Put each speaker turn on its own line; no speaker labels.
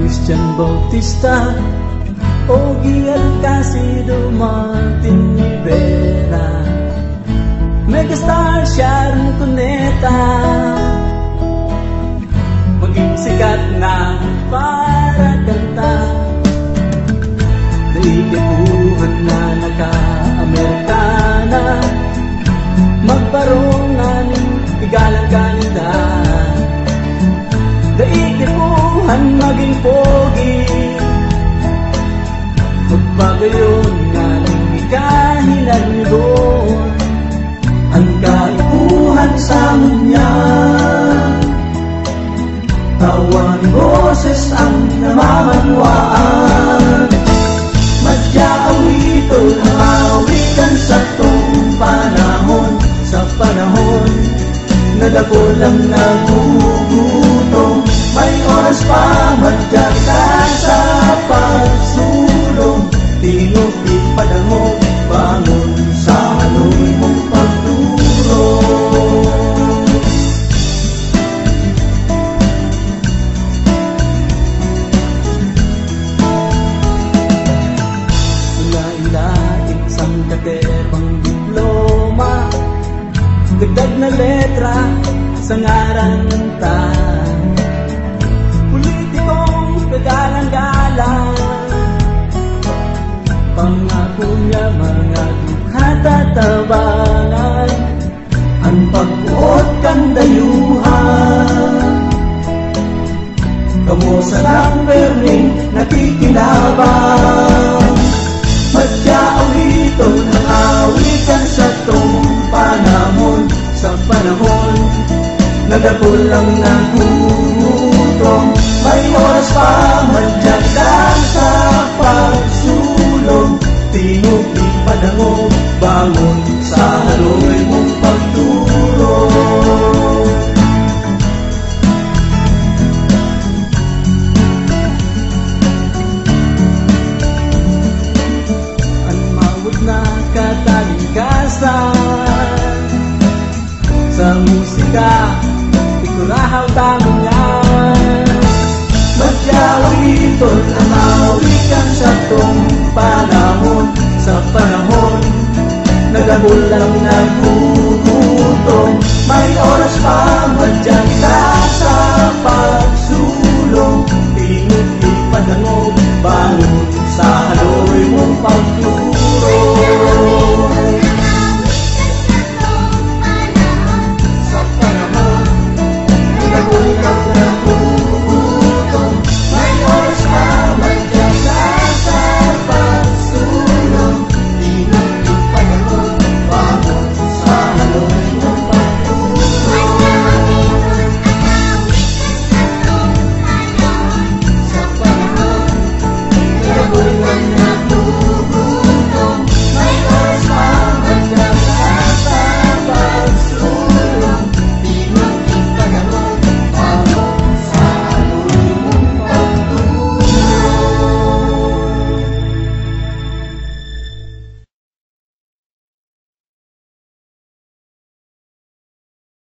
Christian Bautista, Ogie Alcácido, Martin Rivera, Megastar Sharon Cuneta, maging sikat na para kanta. Naikipuhan na naka-Amerikana, magbarong namin igalang kanita. Naikipuhan maging pogi, magpagayon namin ikahinan nyo. Ang kaipuhan sa munya, tawa ni boses ang namamanwaan. Madya-awito ng awitan sa tuong panahon, sa panahon na dako lang nagugutom. May oras pa madyaga sa pagsulong, tingog di padangog, bangon sa haloy mong pagdurong. Ula-ilaing sang katepang diploma, dagdag na letra sa ngaran ta. Politikong kagalang-galang, pangako niya mga dukha-tatabangan, ang pagbuot kang dayuhan. Kamo sa numberling nakikinabang, madya-awito ng awitan sa tong panahon, sa panahon na dako lang nagugutom. May oras pa madyagan sa pagsulong, tingog di padangog, bangon sa haloy mong pagdurong. Ang mawag na katalingkasan sa musika, ikurahaw tamo niyan. Madya-awito ang awikan sa tong panahon, sa panahon na dako lang nagugutom. May oras pa